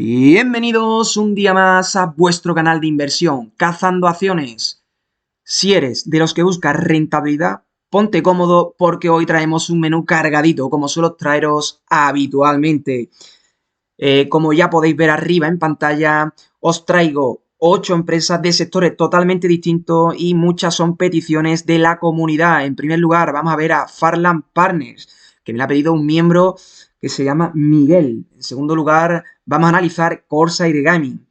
Bienvenidos un día más a vuestro canal de inversión, Cazando Acciones. Si eres de los que busca rentabilidad, ponte cómodo porque hoy traemos un menú cargadito, como suelo traeros habitualmente. Como ya podéis ver arriba en pantalla, os traigo 8 empresas de sectores totalmente distintos y muchas son peticiones de la comunidad. En primer lugar, vamos a ver a Farland Partners, que me la ha pedido un miembro que se llama Miguel. En segundo lugar, vamos a analizar Corsair Gaming,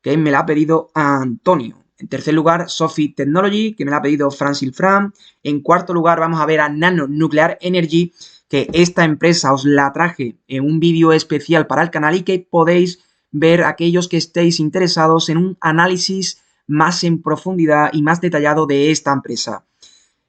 que me la ha pedido Antonio. En tercer lugar, Sophie Technology, que me la ha pedido Francis Fran. En cuarto lugar, vamos a ver a Nano Nuclear Energy, que esta empresa os la traje en un vídeo especial para el canal y que podéis ver aquellos que estéis interesados en un análisis más en profundidad y más detallado de esta empresa.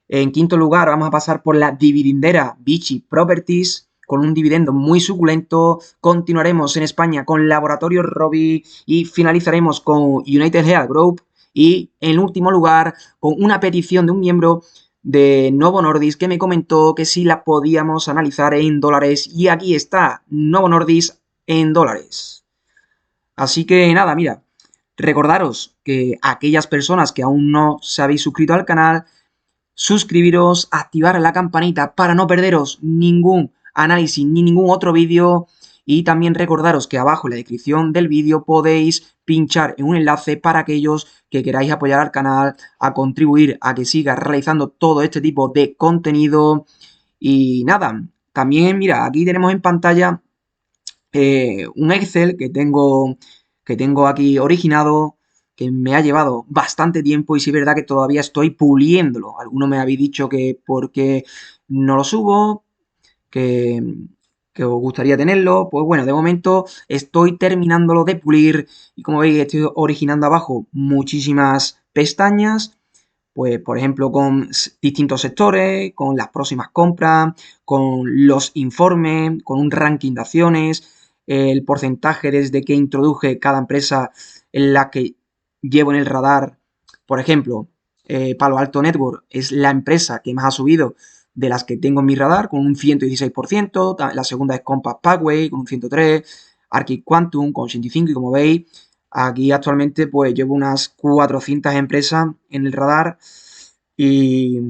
En quinto lugar, vamos a pasar por la dividendera Vichy Properties, con un dividendo muy suculento. Continuaremos en España con Laboratorio Robi y finalizaremos con United Health Group. Y en último lugar, con una petición de un miembro de Novo Nordisk que me comentó que si la podíamos analizar en dólares. Y aquí está, Novo Nordisk en dólares. Así que nada, mira, recordaros que aquellas personas que aún no se habéis suscrito al canal, suscribiros, activar la campanita para no perderos ningún análisis ni ningún otro vídeo, y también recordaros que abajo en la descripción del vídeo podéis pinchar en un enlace para aquellos que queráis apoyar al canal, a contribuir a que siga realizando todo este tipo de contenido. Y nada, también mira, aquí tenemos en pantalla un Excel que tengo aquí originado, que me ha llevado bastante tiempo y sí es verdad que todavía estoy puliéndolo. Algunos me habéis dicho que porque no lo subo, que, que os gustaría tenerlo. Pues bueno, de momento estoy terminándolo de pulir y como veis estoy originando abajo muchísimas pestañas. Pues, por ejemplo, con distintos sectores, con las próximas compras, con los informes, con un ranking de acciones, el porcentaje desde que introduje cada empresa en la que llevo en el radar. Por ejemplo, Palo Alto Network es la empresa que más ha subido de las que tengo en mi radar, con un 116%. La segunda es Compass Pathway, con un 103%. Arctic Quantum, con 85%. Y como veis, aquí actualmente pues llevo unas 400 empresas en el radar y,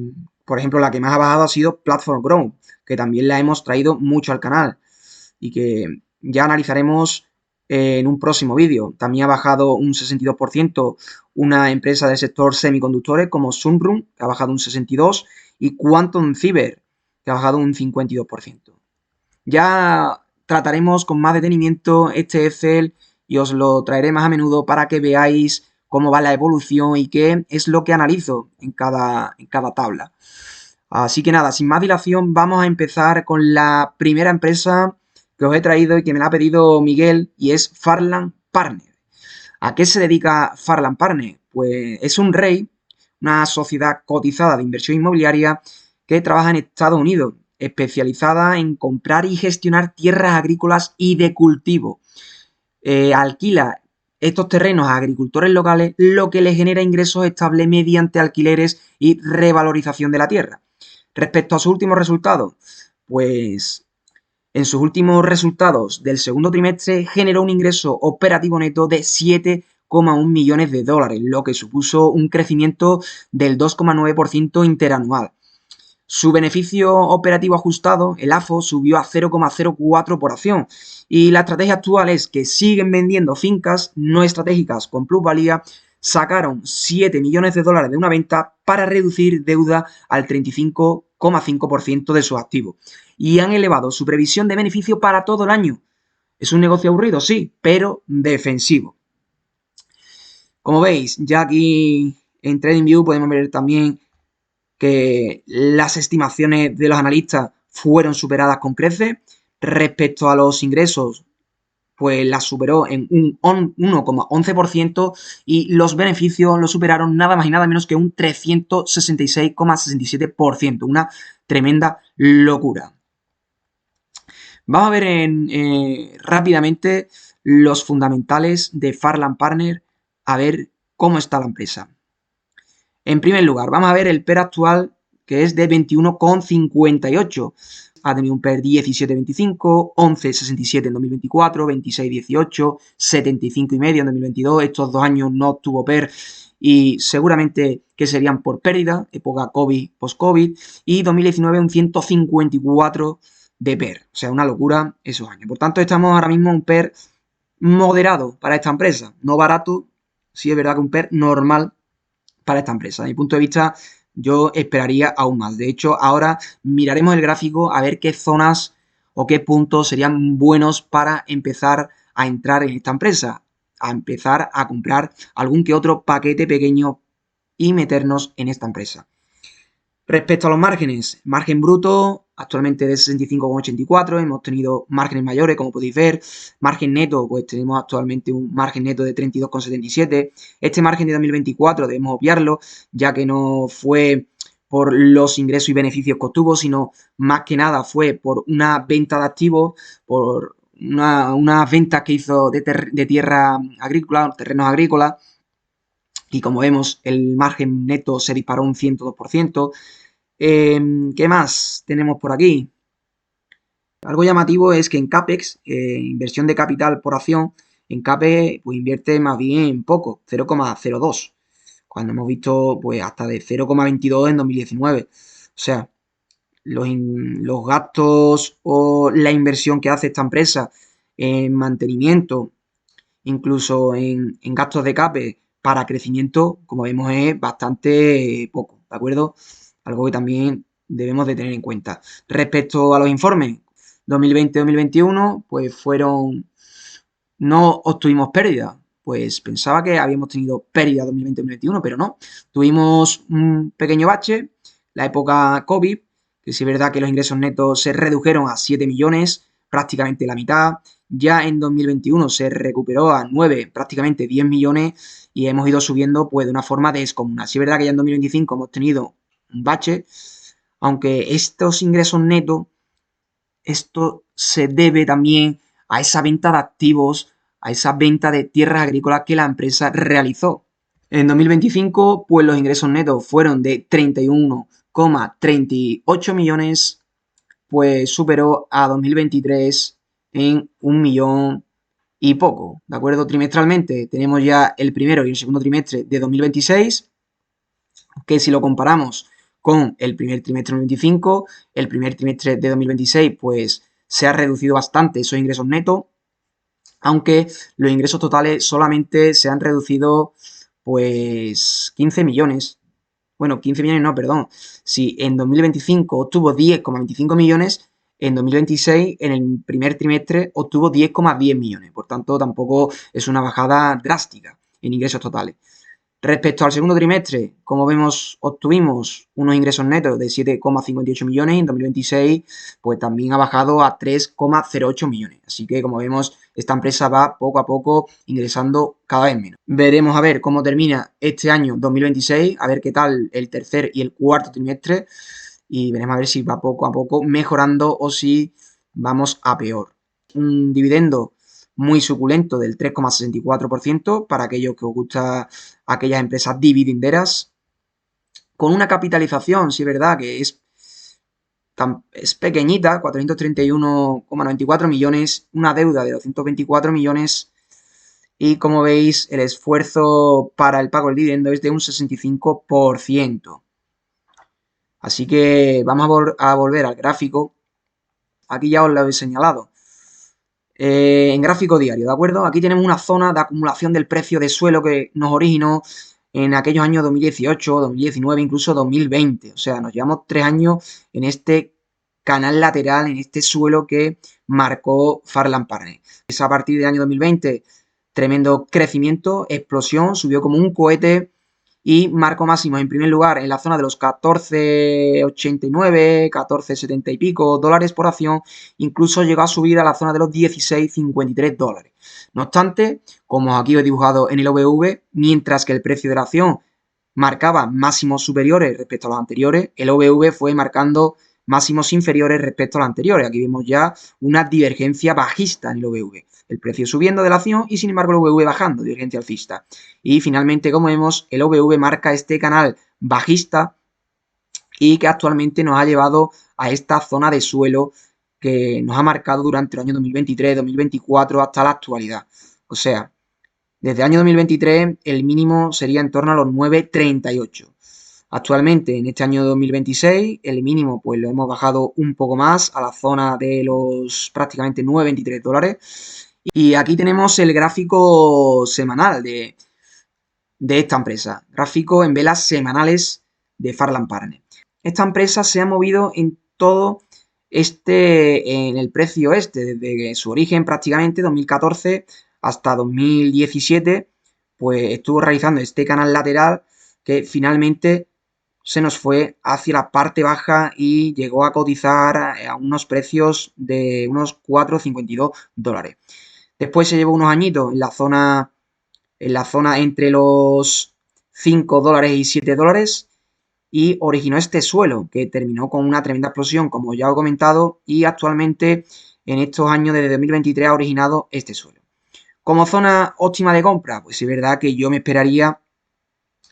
por ejemplo, la que más ha bajado ha sido Platform Grow, que también la hemos traído mucho al canal y que ya analizaremos en un próximo vídeo. También ha bajado un 62% una empresa del sector semiconductores como Sunrun, que ha bajado un 62%, y Quantum Cyber, que ha bajado un 52%. Ya trataremos con más detenimiento este Excel y os lo traeré más a menudo para que veáis cómo va la evolución y qué es lo que analizo en cada tabla. Así que nada, sin más dilación, vamos a empezar con la primera empresa que os he traído y que me la ha pedido Miguel, y es Farland Partners. ¿A qué se dedica Farland Partners? Pues es un REIT, una sociedad cotizada de inversión inmobiliaria que trabaja en Estados Unidos, especializada en comprar y gestionar tierras agrícolas y de cultivo. Alquila estos terrenos a agricultores locales, lo que les genera ingresos estables mediante alquileres y revalorización de la tierra. Respecto a sus últimos resultados, pues en sus últimos resultados del segundo trimestre generó un ingreso operativo neto de 7,1 millones de dólares, lo que supuso un crecimiento del 2,9% interanual. Su beneficio operativo ajustado, el AFO, subió a 0,04 por acción, y la estrategia actual es que siguen vendiendo fincas no estratégicas con plusvalía. Sacaron 7 millones de dólares de una venta para reducir deuda al 35,5% de sus activos, y han elevado su previsión de beneficio para todo el año. ¿Es un negocio aburrido? Sí, pero defensivo. Como veis, ya aquí en TradingView podemos ver también que las estimaciones de los analistas fueron superadas con creces. Respecto a los ingresos, pues las superó en un 1,11%, y los beneficios los superaron nada más y nada menos que un 366,67%. Una tremenda locura. Vamos a ver rápidamente los fundamentales de Farland Partners, a ver cómo está la empresa. En primer lugar, vamos a ver el PER actual, que es de 21,58. ha tenido un PER 17,25, 11,67 en 2024, 26,18, 75,5 en 2022. Estos 2 años no tuvo PER y seguramente que serían por pérdida, época COVID, post-COVID, y 2019 un 154 de PER, o sea, una locura esos años. Por tanto, estamos ahora mismo en un PER moderado para esta empresa, no barato, sí es verdad que un PER normal para esta empresa. Desde mi punto de vista, yo esperaría aún más. De hecho, ahora miraremos el gráfico a ver qué zonas o qué puntos serían buenos para empezar a entrar en esta empresa, a empezar a comprar algún que otro paquete pequeño y meternos en esta empresa. Respecto a los márgenes, margen bruto actualmente de 65,84, hemos tenido márgenes mayores, como podéis ver. Margen neto, pues tenemos actualmente un margen neto de 32,77. Este margen de 2024 debemos obviarlo, ya que no fue por los ingresos y beneficios que obtuvo, sino más que nada fue por una venta de activos, por unas ventas que hizo de tierra agrícola, terrenos agrícolas, y como vemos el margen neto se disparó un 102%. ¿Qué más tenemos por aquí? Algo llamativo es que en CAPEX, inversión de capital por acción, en CAPEX pues invierte más bien poco, 0,02, cuando hemos visto pues hasta de 0,22 en 2019. O sea, los gastos o la inversión que hace esta empresa en mantenimiento, incluso en gastos de CAPEX para crecimiento, como vemos, es bastante poco, ¿de acuerdo? Algo que también debemos de tener en cuenta. Respecto a los informes, 2020-2021, pues no obtuvimos pérdida. Pues pensaba que habíamos tenido pérdida 2020-2021, pero no. Tuvimos un pequeño bache, la época COVID, que sí es verdad que los ingresos netos se redujeron a 7 millones, prácticamente la mitad. Ya en 2021 se recuperó a 9, prácticamente 10 millones y hemos ido subiendo pues de una forma descomunal. Sí es verdad que ya en 2025 hemos tenido un bache, aunque estos ingresos netos, esto se debe también a esa venta de activos, a esa venta de tierras agrícolas que la empresa realizó. En 2025, pues los ingresos netos fueron de 31,38 millones, pues superó a 2023 en 1 millón y poco, ¿de acuerdo? Trimestralmente tenemos ya el primero y el segundo trimestre de 2026, que si lo comparamos con el primer trimestre de 2025, el primer trimestre de 2026, pues se ha reducido bastante esos ingresos netos, aunque los ingresos totales solamente se han reducido pues 15 millones. Bueno, 15 millones no, perdón. Si en 2025 obtuvo 10,25 millones, en 2026, en el primer trimestre, obtuvo 10,10 millones. Por tanto, tampoco es una bajada drástica en ingresos totales. Respecto al segundo trimestre, como vemos, obtuvimos unos ingresos netos de 7,58 millones y en 2026 pues también ha bajado a 3,08 millones. Así que como vemos, esta empresa va poco a poco ingresando cada vez menos. Veremos a ver cómo termina este año 2026, a ver qué tal el tercer y el cuarto trimestre y veremos a ver si va poco a poco mejorando o si vamos a peor. Un dividendo muy suculento del 3,64% para aquellos que os gusta aquellas empresas dividenderas, con una capitalización, sí es verdad, que es pequeñita, 431,94 millones, una deuda de 224 millones y como veis el esfuerzo para el pago del dividendo es de un 65%. Así que vamos a volver al gráfico. Aquí ya os lo he señalado. En gráfico diario, ¿de acuerdo? Aquí tenemos una zona de acumulación del precio de suelo que nos originó en aquellos años 2018, 2019, incluso 2020. O sea, nos llevamos 3 años en este canal lateral, en este suelo que marcó Farland Partners. Es a partir del año 2020, tremendo crecimiento, explosión, subió como un cohete y marco máximo en primer lugar en la zona de los 14,89, 14,70 y pico dólares por acción, incluso llegó a subir a la zona de los 16,53 dólares. No obstante, como aquí os he dibujado en el OVV, mientras que el precio de la acción marcaba máximos superiores respecto a los anteriores, el OVV fue marcando máximos inferiores respecto a los anteriores. Aquí vemos ya una divergencia bajista en el OVV. El precio subiendo de la acción y sin embargo el OVV bajando, divergencia alcista. Y finalmente, como vemos, el OVV marca este canal bajista y que actualmente nos ha llevado a esta zona de suelo que nos ha marcado durante el año 2023, 2024 hasta la actualidad. O sea, desde el año 2023 el mínimo sería en torno a los 9,38. Actualmente, en este año 2026, el mínimo pues lo hemos bajado un poco más a la zona de los prácticamente 9,23 dólares. Y aquí tenemos el gráfico semanal de esta empresa. Gráfico en velas semanales de Farland Partners. Esta empresa se ha movido en todo en el precio desde su origen prácticamente, 2014 hasta 2017, pues estuvo realizando este canal lateral que finalmente se nos fue hacia la parte baja y llegó a cotizar a unos precios de unos 4,52 dólares. Después se llevó unos añitos en la zona entre los 5 dólares y 7 dólares y originó este suelo que terminó con una tremenda explosión, como ya he comentado, y actualmente en estos años desde 2023 ha originado este suelo. Como zona óptima de compra, pues es verdad que yo me esperaría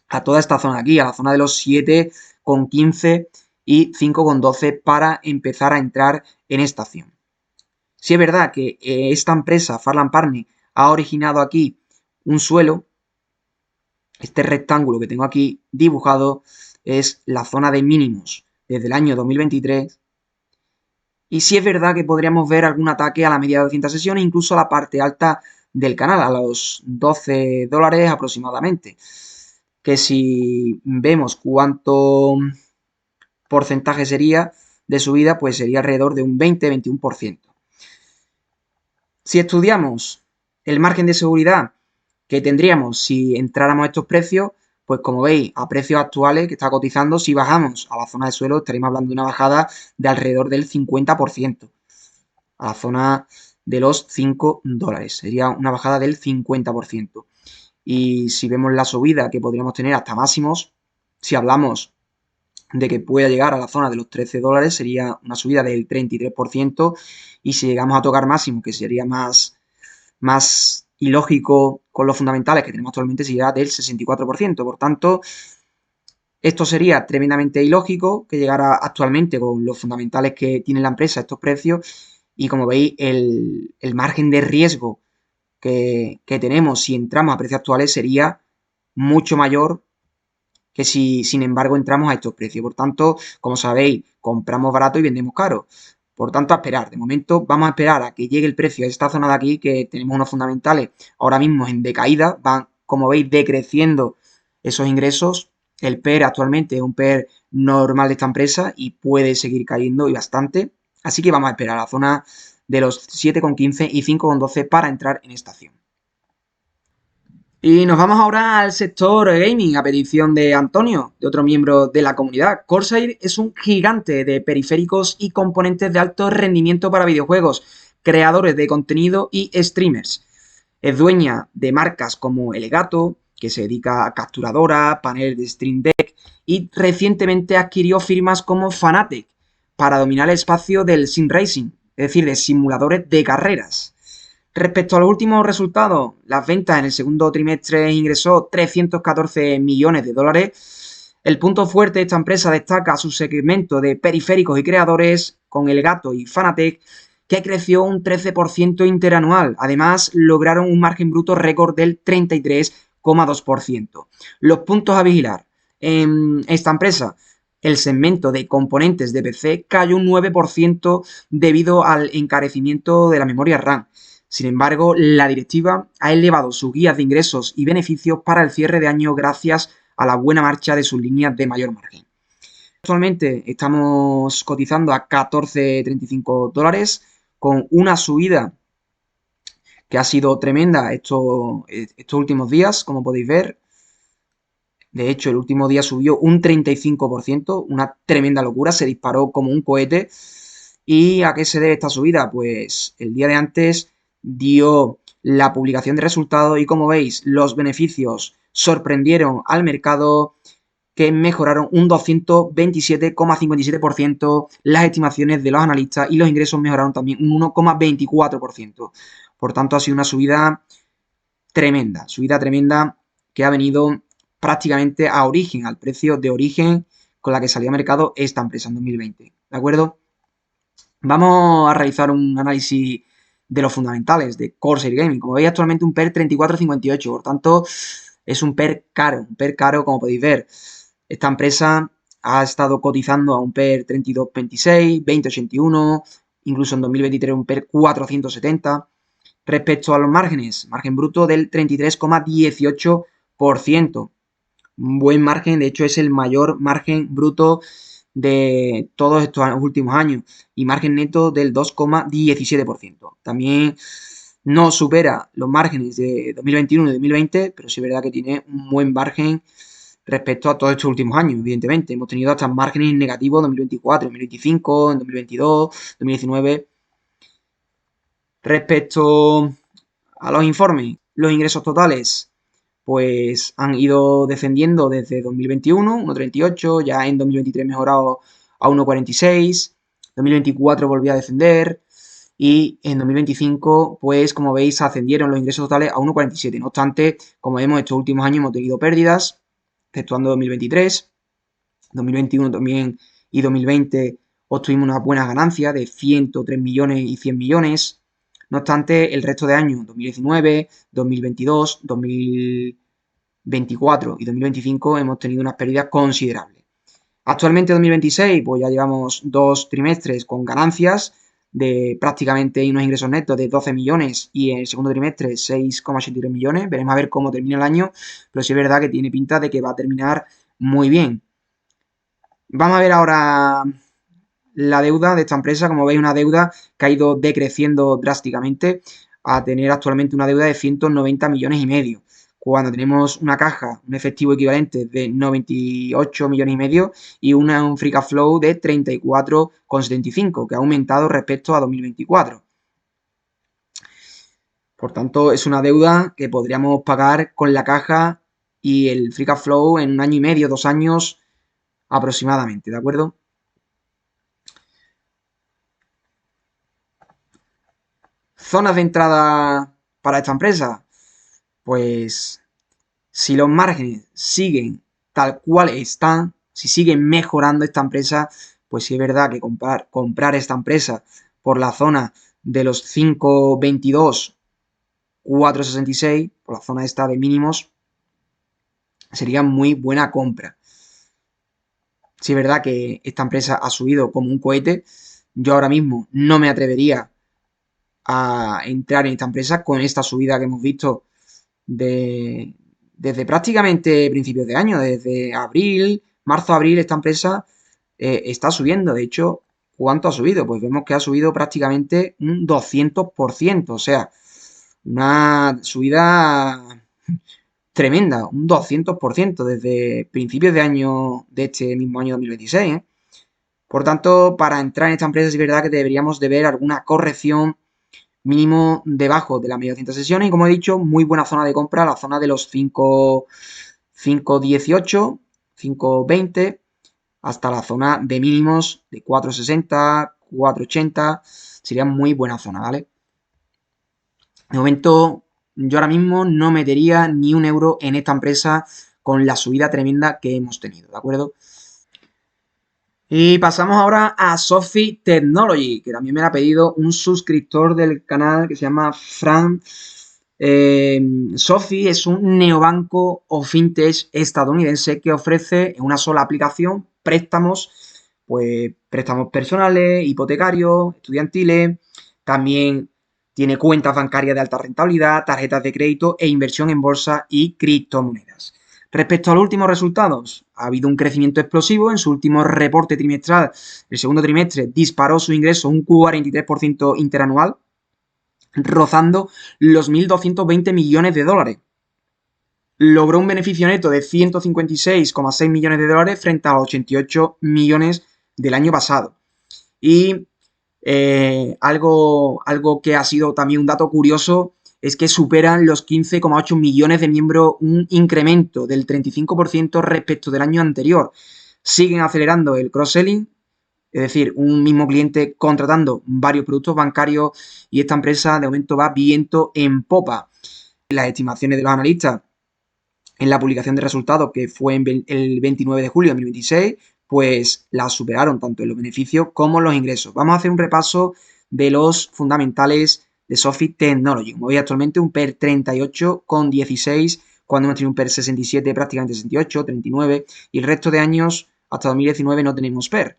a toda esta zona de aquí, a la zona de los 7,15 y 5,12 para empezar a entrar en esta acción. Si es verdad que esta empresa, Farland Partners, ha originado aquí un suelo, este rectángulo que tengo aquí dibujado es la zona de mínimos desde el año 2023. Y sí es verdad que podríamos ver algún ataque a la media de 200 sesiones, incluso a la parte alta del canal, a los 12 dólares aproximadamente. Que si vemos cuánto porcentaje sería de subida, pues sería alrededor de un 20-21%. Si estudiamos el margen de seguridad que tendríamos si entráramos a estos precios, pues como veis, a precios actuales que está cotizando, si bajamos a la zona de suelo, estaríamos hablando de una bajada de alrededor del 50%, a la zona de los 5 dólares. Sería una bajada del 50%. Y si vemos la subida que podríamos tener hasta máximos, si hablamos de que pueda llegar a la zona de los 13 dólares, sería una subida del 33%. Y si llegamos a tocar máximo, que sería más ilógico con los fundamentales que tenemos actualmente, sería del 64%. Por tanto, esto sería tremendamente ilógico que llegara actualmente con los fundamentales que tiene la empresa a estos precios. Y como veis, el margen de riesgo que tenemos si entramos a precios actuales sería mucho mayor que si, sin embargo, entramos a estos precios. Por tanto, como sabéis, compramos barato y vendemos caro. Por tanto, a esperar. De momento, vamos a esperar a que llegue el precio a esta zona de aquí, que tenemos unos fundamentales ahora mismo en decaída. Van, como veis, decreciendo esos ingresos. El PER actualmente es un PER normal de esta empresa y puede seguir cayendo y bastante. Así que vamos a esperar a la zona de los 7,15 y 5,12 para entrar en esta acción. Y nos vamos ahora al sector gaming, a petición de Antonio, de otro miembro de la comunidad. Corsair es un gigante de periféricos y componentes de alto rendimiento para videojuegos, creadores de contenido y streamers. Es dueña de marcas como Elgato, que se dedica a capturadora, panel de Stream Deck, y recientemente adquirió firmas como Fanatec para dominar el espacio del sim racing, es decir, de simuladores de carreras. Respecto a los últimos resultados, las ventas en el segundo trimestre ingresó 314 millones de dólares. El punto fuerte de esta empresa destaca su segmento de periféricos y creadores con Elgato y Fanatec, que creció un 13% interanual. Además, lograron un margen bruto récord del 33,2%. Los puntos a vigilar en esta empresa. El segmento de componentes de PC cayó un 9% debido al encarecimiento de la memoria RAM. Sin embargo, la directiva ha elevado sus guías de ingresos y beneficios para el cierre de año gracias a la buena marcha de sus líneas de mayor margen. Actualmente estamos cotizando a 14,35 dólares con una subida que ha sido tremenda estos últimos días, como podéis ver. De hecho, el último día subió un 35%, una tremenda locura, se disparó como un cohete. ¿Y a qué se debe esta subida? Pues el día de antes dio la publicación de resultados y como veis, los beneficios sorprendieron al mercado, que mejoraron un 227,57%, las estimaciones de los analistas, y los ingresos mejoraron también un 1,24%. Por tanto, ha sido una subida tremenda que ha venido prácticamente a origen, al precio de origen con la que salía a mercado esta empresa en 2020, ¿de acuerdo? Vamos a realizar un análisis de los fundamentales de Corsair Gaming. Como veis, actualmente un PER 34,58, por tanto, es un PER caro, como podéis ver. Esta empresa ha estado cotizando a un PER 32,26, 20,81, incluso en 2023 un PER 470. Respecto a los márgenes, margen bruto del 33,18%. Un buen margen, de hecho es el mayor margen bruto de todos estos últimos años, y margen neto del 2,17%. También no supera los márgenes de 2021 y 2020, pero sí es verdad que tiene un buen margen respecto a todos estos últimos años, evidentemente. Hemos tenido hasta márgenes negativos en 2024, 2025, en 2022, 2019. Respecto a los informes, los ingresos totales pues han ido descendiendo desde 2021, 1,38, ya en 2023 mejorado a 1,46, 2024 volvió a descender y en 2025, pues como veis, ascendieron los ingresos totales a 1,47. No obstante, como vemos, estos últimos años hemos tenido pérdidas, exceptuando 2023, 2021 también y 2020 obtuvimos unas buenas ganancias de 103 millones y 100 millones. No obstante, el resto de años, 2019, 2022, 2024 y 2025, hemos tenido unas pérdidas considerables. Actualmente, 2026, pues ya llevamos 2 trimestres con ganancias de prácticamente unos ingresos netos de 12 millones y en el segundo trimestre 6,83 millones. Veremos a ver cómo termina el año, pero sí es verdad que tiene pinta de que va a terminar muy bien. Vamos a ver ahora la deuda de esta empresa. Como veis, una deuda que ha ido decreciendo drásticamente a tener actualmente una deuda de 190 millones y medio, cuando tenemos una caja, un efectivo equivalente de 98 millones y medio y un free cash flow de 34,75, que ha aumentado respecto a 2024. Por tanto, es una deuda que podríamos pagar con la caja y el free cash flow en 1 año y medio, 2 años aproximadamente, ¿de acuerdo? Zonas de entrada para esta empresa. Pues si los márgenes siguen tal cual están, si siguen mejorando esta empresa, pues sí es verdad que comprar esta empresa por la zona de los 5,22, 4,66, por la zona esta de mínimos, sería muy buena compra. Sí es verdad que esta empresa ha subido como un cohete. Yo ahora mismo no me atrevería a entrar en esta empresa con esta subida que hemos visto desde prácticamente principios de año, desde abril, marzo-abril, esta empresa está subiendo. De hecho, ¿cuánto ha subido? Pues vemos que ha subido prácticamente un 200%, o sea, una subida tremenda, un 200% desde principios de año, de este mismo año 2026, ¿eh? Por tanto, para entrar en esta empresa es verdad que deberíamos de ver alguna corrección mínimo debajo de la media de 200 sesiones y, como he dicho, muy buena zona de compra, la zona de los 5,18, 5,20 hasta la zona de mínimos de 4,60, 4,80, sería muy buena zona, ¿vale? De momento, yo ahora mismo no metería ni un euro en esta empresa con la subida tremenda que hemos tenido, ¿de acuerdo? Y pasamos ahora a Sophie Technology, que también me la ha pedido un suscriptor del canal que se llama Fran. Sophie es un neobanco o fintech estadounidense que ofrece en una sola aplicación préstamos, pues préstamos personales, hipotecarios, estudiantiles. También tiene cuentas bancarias de alta rentabilidad, tarjetas de crédito e inversión en bolsa y criptomonedas. Respecto a los últimos resultados, ha habido un crecimiento explosivo en su último reporte trimestral. El segundo trimestre disparó su ingreso un 43% interanual, rozando los 1.220 millones de dólares. Logró un beneficio neto de 156,6 millones de dólares frente a los 88 millones del año pasado. Y algo que ha sido también un dato curioso es que superan los 15,8 millones de miembros, un incremento del 35% respecto del año anterior. Siguen acelerando el cross-selling, es decir, un mismo cliente contratando varios productos bancarios, y esta empresa de momento va viento en popa. Las estimaciones de los analistas en la publicación de resultados, que fue el 29 de julio de 2026, pues la superaron tanto en los beneficios como en los ingresos. Vamos a hacer un repaso de los fundamentales de Sophie Technologies. Como veis actualmente un PER 38,16, cuando hemos tenido un PER 67, prácticamente 68, 39, y el resto de años hasta 2019 no tenemos PER.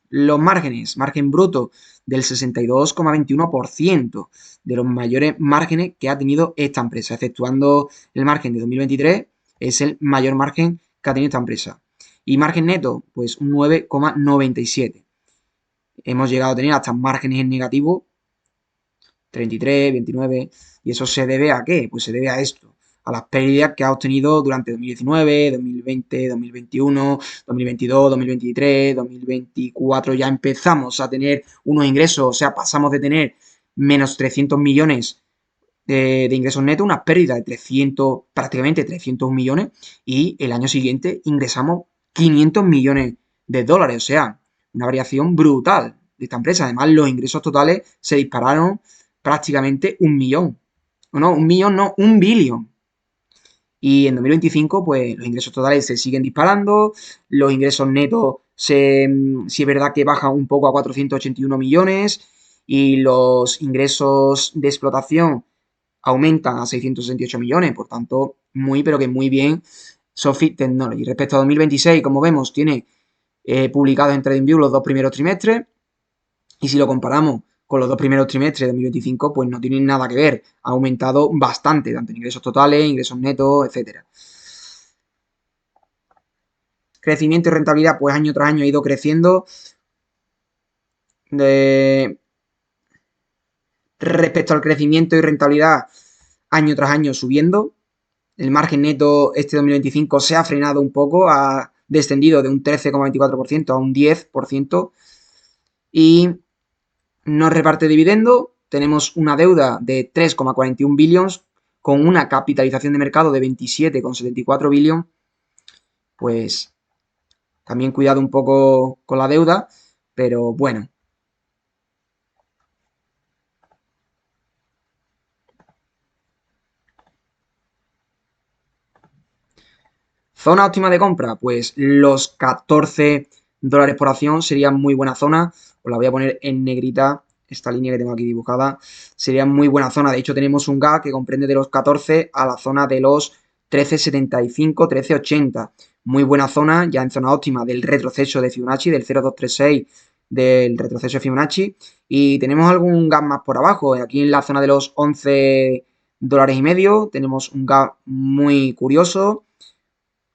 Los márgenes, margen bruto del 62,21%, de los mayores márgenes que ha tenido esta empresa, exceptuando el margen de 2023, es el mayor margen que ha tenido esta empresa. Y margen neto, pues un 9,97. Hemos llegado a tener hasta márgenes en negativo, 33, 29, y eso se debe ¿a qué? Pues se debe a esto, a las pérdidas que ha obtenido durante 2019, 2020, 2021, 2022, 2023, 2024. Ya empezamos a tener unos ingresos, o sea, pasamos de tener menos 300 millones de ingresos netos, unas pérdidas de 300, prácticamente 300 millones, y el año siguiente ingresamos 500 millones de dólares, o sea, una variación brutal de esta empresa. Además, los ingresos totales se dispararon prácticamente 1 millón. No, 1 millón, no, 1 billón. Y en 2025, pues los ingresos totales se siguen disparando, los ingresos netos sí es verdad que bajan un poco a 481 millones y los ingresos de explotación aumentan a 668 millones, por tanto, muy, pero que muy bien Sophie Technology. Respecto a 2026, como vemos, tiene publicados en TradingView los dos primeros trimestres, y si lo comparamos con los dos primeros trimestres de 2025, pues no tienen nada que ver. Ha aumentado bastante, tanto en ingresos totales, ingresos netos, etcétera. Crecimiento y rentabilidad, pues año tras año ha ido creciendo. Respecto al crecimiento y rentabilidad, año tras año subiendo. El margen neto este 2025 se ha frenado un poco, ha descendido de un 13,24% a un 10%, y no reparte dividendo. Tenemos una deuda de 3,41 billones con una capitalización de mercado de 27,74 billones. Pues también cuidado un poco con la deuda, pero bueno. Zona óptima de compra, pues los 14 dólares por acción sería muy buena zona. Os la voy a poner en negrita, esta línea que tengo aquí dibujada. Sería muy buena zona. De hecho, tenemos un gap que comprende de los 14 a la zona de los 13,75, 13,80. Muy buena zona, ya en zona óptima del retroceso de Fibonacci, del 0,236 del retroceso de Fibonacci. Y tenemos algún gap más por abajo. Aquí en la zona de los 11 dólares y medio tenemos un gap muy curioso,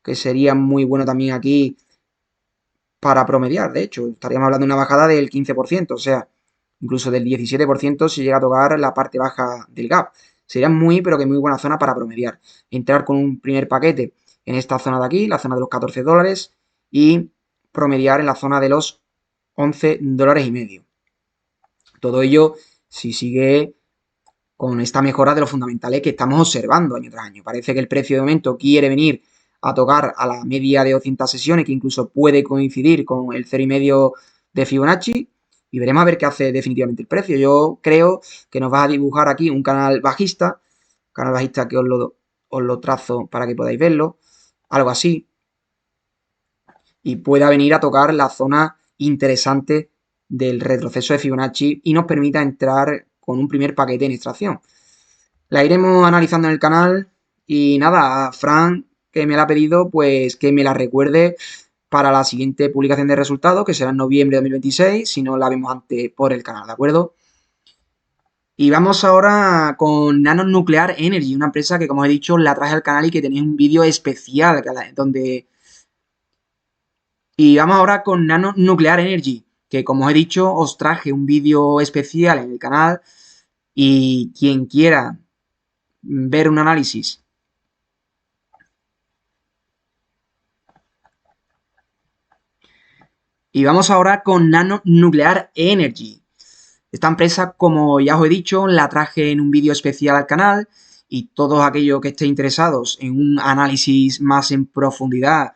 que sería muy bueno también aquí para promediar. De hecho, estaríamos hablando de una bajada del 15%, o sea, incluso del 17% si llega a tocar la parte baja del gap. Sería muy, pero que muy buena zona para promediar. Entrar con un primer paquete en esta zona de aquí, la zona de los 14 dólares, y promediar en la zona de los 11 dólares y medio. Todo ello si sigue con esta mejora de los fundamentales que estamos observando año tras año. Parece que el precio de momento quiere venir a tocar a la media de 200 sesiones, que incluso puede coincidir con el 0,5 de Fibonacci, y veremos a ver qué hace definitivamente el precio. Yo creo que nos va a dibujar aquí un canal bajista que os lo trazo para que podáis verlo, algo así, y pueda venir a tocar la zona interesante del retroceso de Fibonacci y nos permita entrar con un primer paquete en extracción. La iremos analizando en el canal y nada, a Fran, que me la ha pedido, pues que me la recuerde para la siguiente publicación de resultados, que será en noviembre de 2026, si no la vemos antes por el canal, ¿de acuerdo? Y vamos ahora con Nano Nuclear Energy, una empresa que, como he dicho, la traje al canal y que tenéis un vídeo especial donde... Y vamos ahora con Nano Nuclear Energy, que, como os he dicho, os traje un vídeo especial en el canal, y quien quiera ver un análisis. Y vamos ahora con Nano Nuclear Energy. Esta empresa, como ya os he dicho, la traje en un vídeo especial al canal, y todos aquellos que estén interesados en un análisis más en profundidad,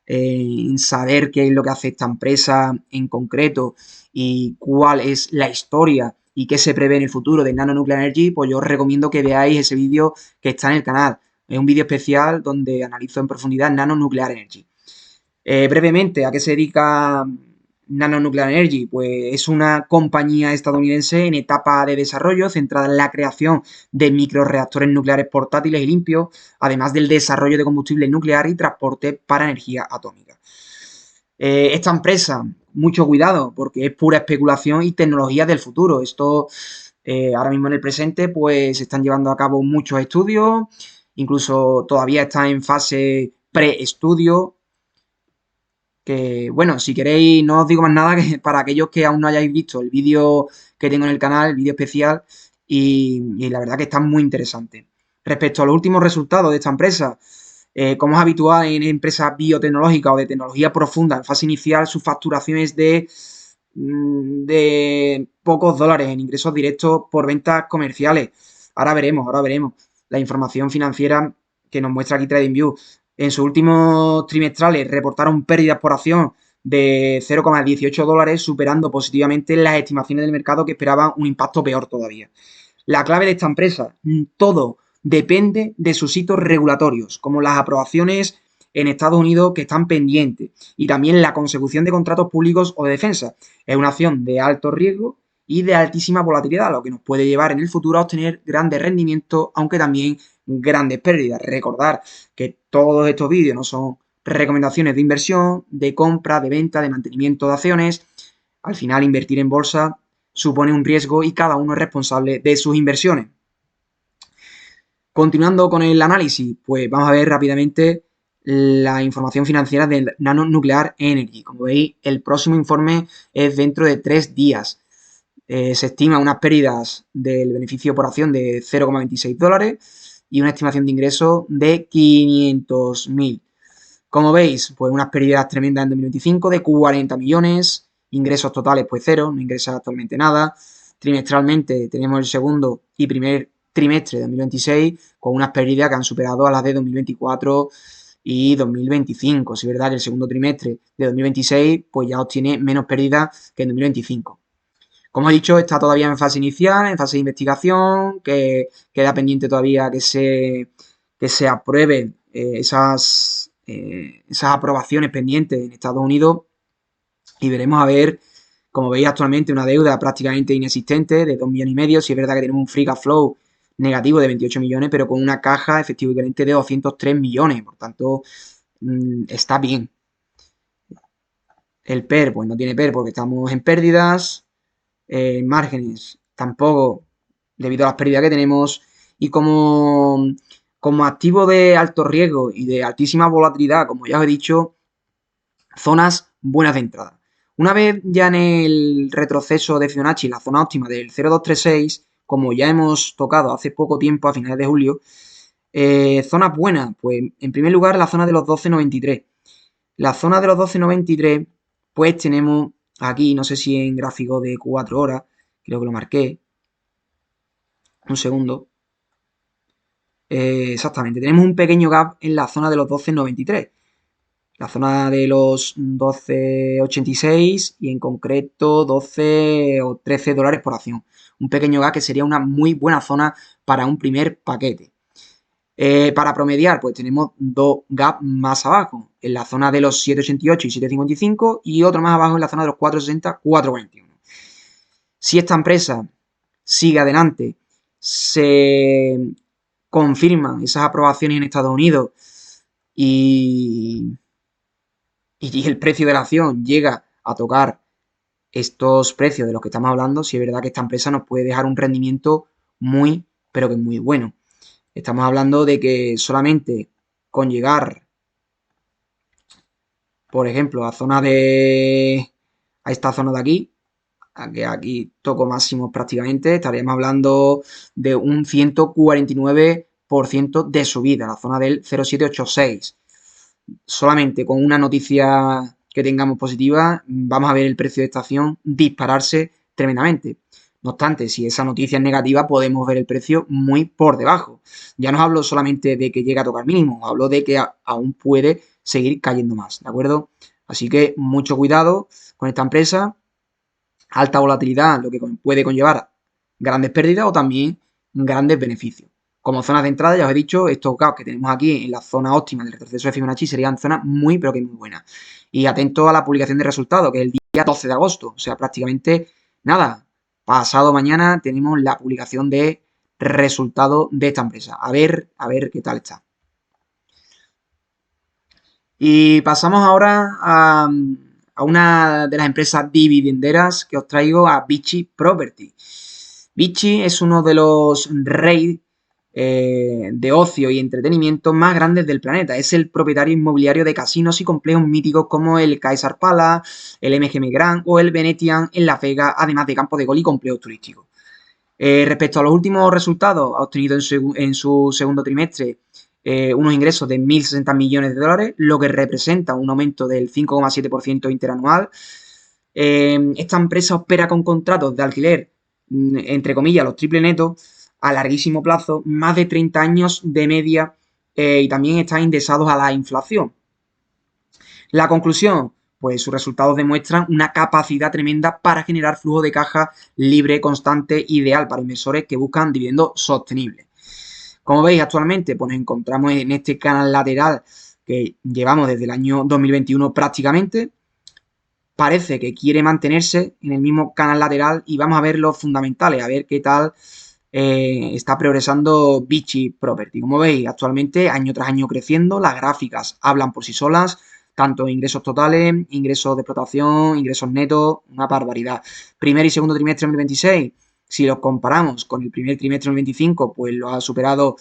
en saber qué es lo que hace esta empresa en concreto y cuál es la historia y qué se prevé en el futuro de Nano Nuclear Energy, pues yo os recomiendo que veáis ese vídeo que está en el canal. Es un vídeo especial donde analizo en profundidad Nano Nuclear Energy. Brevemente, ¿a qué se dedica Nano Nuclear Energy? Pues es una compañía estadounidense en etapa de desarrollo centrada en la creación de microreactores nucleares portátiles y limpios, además del desarrollo de combustible nuclear y transporte para energía atómica. Esta empresa, mucho cuidado, porque es pura especulación y tecnología del futuro. Esto, ahora mismo en el presente, pues se están llevando a cabo muchos estudios, incluso todavía está en fase preestudio, que bueno, si queréis no os digo más nada que para aquellos que aún no hayáis visto el vídeo que tengo en el canal, el vídeo especial, y la verdad que está muy interesante. Respecto a los últimos resultados de esta empresa, como es habitual en empresas biotecnológicas o de tecnología profunda, en fase inicial su facturación es de pocos dólares en ingresos directos por ventas comerciales. Ahora veremos la información financiera que nos muestra aquí TradingView. En sus últimos trimestrales reportaron pérdidas por acción de 0,18 dólares, superando positivamente las estimaciones del mercado que esperaban un impacto peor todavía. La clave de esta empresa, todo depende de sus hitos regulatorios, como las aprobaciones en Estados Unidos que están pendientes y también la consecución de contratos públicos o de defensa. Es una acción de alto riesgo y de altísima volatilidad, lo que nos puede llevar en el futuro a obtener grandes rendimientos, aunque también grandes pérdidas. Recordar que todos estos vídeos no son recomendaciones de inversión, de compra, de venta, de mantenimiento de acciones. Al final, invertir en bolsa supone un riesgo y cada uno es responsable de sus inversiones. Continuando con el análisis, pues vamos a ver rápidamente la información financiera de Nano Nuclear Energy. Como veis, el próximo informe es dentro de 3 días. Se estima unas pérdidas del beneficio por acción de 0,26 dólares y una estimación de ingresos de 500.000. Como veis, pues unas pérdidas tremendas en 2025 de 40 millones, ingresos totales pues cero, no ingresa actualmente nada. Trimestralmente tenemos el segundo y primer trimestre de 2026 con unas pérdidas que han superado a las de 2024 y 2025. Si es verdad que el segundo trimestre de 2026 pues ya obtiene menos pérdidas que en 2025. Como he dicho, está todavía en fase inicial, en fase de investigación, que queda pendiente todavía que se aprueben esas aprobaciones pendientes en Estados Unidos y veremos a ver, como veis actualmente, una deuda prácticamente inexistente de 2,5 millones. Si es verdad que tenemos un free cash flow negativo de 28 millones, pero con una caja efectivo equivalente de 203 millones. Por tanto, está bien. El PER, pues no tiene PER porque estamos en pérdidas. Márgenes tampoco, debido a las pérdidas que tenemos. Y como activo de alto riesgo y de altísima volatilidad, como ya os he dicho, zonas buenas de entrada. Una vez ya en el retroceso de Fibonacci, la zona óptima del 0,236, como ya hemos tocado hace poco tiempo, a finales de julio, zonas buenas, pues en primer lugar la zona de los 12,93. La zona de los 12,93, pues tenemos aquí, no sé si en gráfico de 4 horas, creo que lo marqué. Un segundo. Exactamente, tenemos un pequeño gap en la zona de los 12,93. La zona de los 12,86 y en concreto 12 o 13 dólares por acción. Un pequeño gap que sería una muy buena zona para un primer paquete. Para promediar, pues tenemos dos gaps más abajo, en la zona de los 7,88 y 7,55 y otro más abajo en la zona de los 4,60, 4,41. Si esta empresa sigue adelante, se confirman esas aprobaciones en Estados Unidos y el precio de la acción llega a tocar estos precios de los que estamos hablando, si es verdad que esta empresa nos puede dejar un rendimiento muy, pero que muy bueno. Estamos hablando de que solamente con llegar, por ejemplo, a esta zona de aquí, que aquí toco máximos prácticamente, estaríamos hablando de un 149% de subida, la zona del 0,786. Solamente con una noticia que tengamos positiva, vamos a ver el precio de esta acción dispararse tremendamente. No obstante, si esa noticia es negativa, podemos ver el precio muy por debajo. Ya no hablo solamente de que llegue a tocar mínimo, hablo de que aún puede seguir cayendo más, ¿de acuerdo? Así que mucho cuidado con esta empresa. Alta volatilidad, lo que puede conllevar grandes pérdidas o también grandes beneficios. Como zonas de entrada, ya os he dicho, estos gaps que tenemos aquí en la zona óptima del retroceso de Fibonacci serían zonas muy, pero que muy buenas. Y atento a la publicación de resultados, que es el día 12 de agosto. O sea, prácticamente nada. Pasado mañana tenemos la publicación de resultados de esta empresa. A ver qué tal está. Y pasamos ahora a una de las empresas dividenderas que os traigo, a Vichy Property. Vichy es uno de los reyes de ocio y entretenimiento más grandes del planeta. Es el propietario inmobiliario de casinos y complejos míticos como el Caesar Palace, el MGM Grand o el Venetian en Las Vegas, además de campos de golf y complejos turísticos. Respecto a los últimos resultados, ha obtenido en su segundo trimestre unos ingresos de 1.060 millones de dólares, lo que representa un aumento del 5,7% interanual. Esta empresa opera con contratos de alquiler, entre comillas, los triple netos, a larguísimo plazo, más de 30 años de media, y también están indexados a la inflación. La conclusión, pues sus resultados demuestran una capacidad tremenda para generar flujo de caja libre, constante, ideal para inversores que buscan dividendos sostenibles. Como veis actualmente, pues nos encontramos en este canal lateral que llevamos desde el año 2021 prácticamente. Parece que quiere mantenerse en el mismo canal lateral y vamos a ver los fundamentales, a ver qué tal está progresando Vichy Property. Como veis, actualmente año tras año creciendo, las gráficas hablan por sí solas, tanto ingresos totales, ingresos de explotación, ingresos netos, una barbaridad. Primer y segundo trimestre de 2026, si los comparamos con el primer trimestre de 2025, pues lo ha superado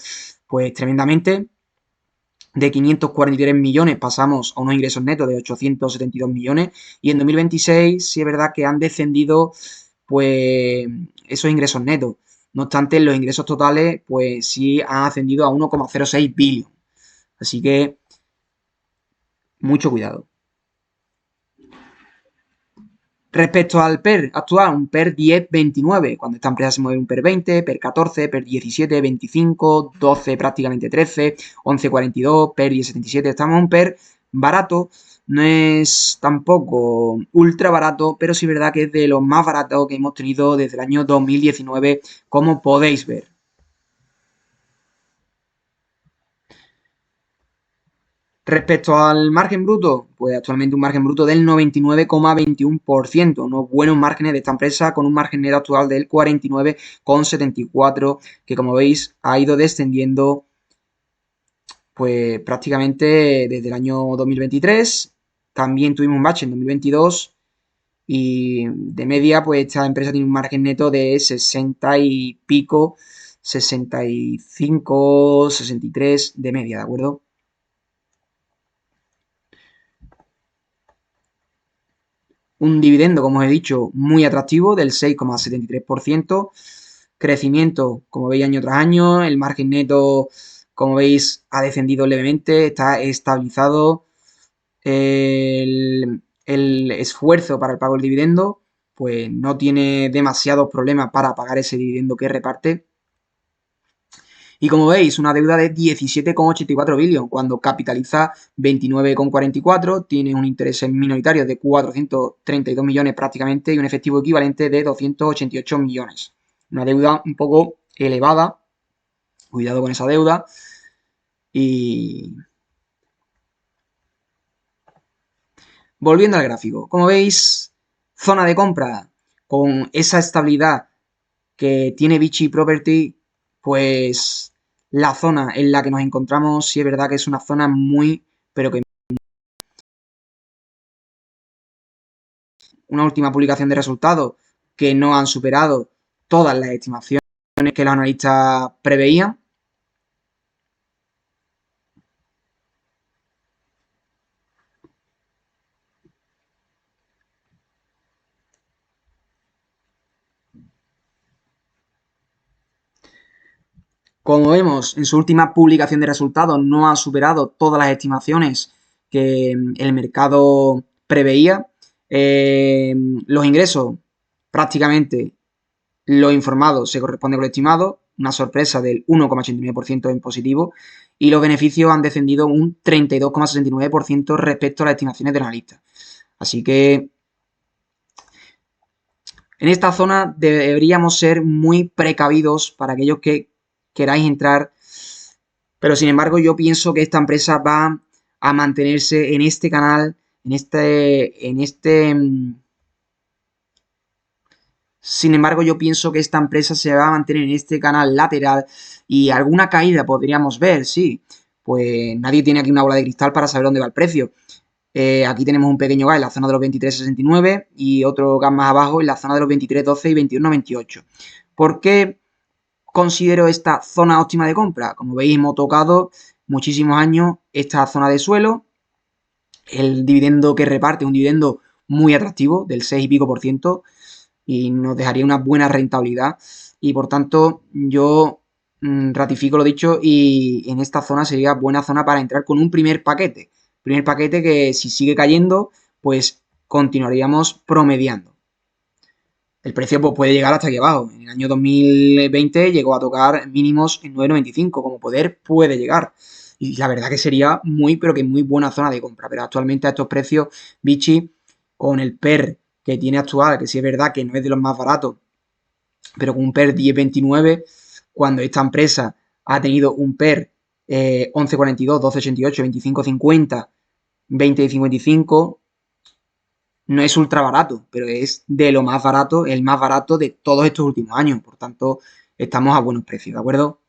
pues tremendamente. De 543 millones pasamos a unos ingresos netos de 872 millones y en 2026 sí es verdad que han descendido pues esos ingresos netos. No obstante, los ingresos totales pues sí han ascendido a 1,06 billones. Así que mucho cuidado. Respecto al PER actual, un PER 10-29, cuando esta empresa se mueve un PER 20, PER 14, PER 17, 25, 12 prácticamente 13, 11, 42, PER 10,77, estamos en un PER barato, no es tampoco ultra barato, pero sí es verdad que es de los más baratos que hemos tenido desde el año 2019, como podéis ver. Respecto al margen bruto, pues actualmente un margen bruto del 99,21%, unos buenos márgenes de esta empresa con un margen neto actual del 49,74%, que como veis ha ido descendiendo pues prácticamente desde el año 2023. También tuvimos un bache en 2022 y de media pues esta empresa tiene un margen neto de 60 y pico, 65, 63 de media, ¿de acuerdo? Un dividendo, como os he dicho, muy atractivo del 6,73%. Crecimiento, como veis, año tras año. El margen neto, como veis, ha descendido levemente, está estabilizado. El esfuerzo para el pago del dividendo, pues no tiene demasiados problemas para pagar ese dividendo que reparte. Y como veis, una deuda de 17,84 billones, cuando capitaliza 29,44, tiene un interés minoritario de 432 millones prácticamente y un efectivo equivalente de 288 millones. Una deuda un poco elevada, cuidado con esa deuda. Y volviendo al gráfico, como veis, zona de compra con esa estabilidad que tiene Vichy Property, pues la zona en la que nos encontramos, sí es verdad que es una zona muy, pero que una última publicación de resultados que no han superado todas las estimaciones que los analistas preveían. Como vemos, en su última publicación de resultados no ha superado todas las estimaciones que el mercado preveía. Los ingresos, prácticamente lo informado se corresponde con lo estimado, una sorpresa del 1,89% en positivo, y los beneficios han descendido un 32,69% respecto a las estimaciones del analista. Así que en esta zona deberíamos ser muy precavidos para aquellos que queráis entrar Pero sin embargo, yo pienso que esta empresa va a mantenerse en este canal, sin embargo, yo pienso que esta empresa se va a mantener en este canal lateral y alguna caída podríamos ver, sí. Pues nadie tiene aquí una bola de cristal para saber dónde va el precio. Aquí tenemos un pequeño gap en la zona de los 23,69 y otro gap más abajo en la zona de los 23,12 y 21,28. ¿Por qué considero esta zona óptima de compra? Como veis, hemos tocado muchísimos años esta zona de suelo. El dividendo que reparte es un dividendo muy atractivo, del 6 y pico por ciento, y nos dejaría una buena rentabilidad. Y por tanto, yo ratifico lo dicho y en esta zona sería buena zona para entrar con un primer paquete. Primer paquete que si sigue cayendo, pues continuaríamos promediando. El precio pues, puede llegar hasta aquí abajo. En el año 2020 llegó a tocar mínimos en 9,95. Como poder puede llegar. Y la verdad que sería muy, pero que muy buena zona de compra. Pero actualmente a estos precios, Vichy, con el PER que tiene actual, que sí es verdad que no es de los más baratos, pero con un PER 10,29, cuando esta empresa ha tenido un PER 11,42, 12,88, 25,50, 20,55, no es ultra barato, pero es de lo más barato, el más barato de todos estos últimos años. Por tanto, estamos a buenos precios, ¿de acuerdo?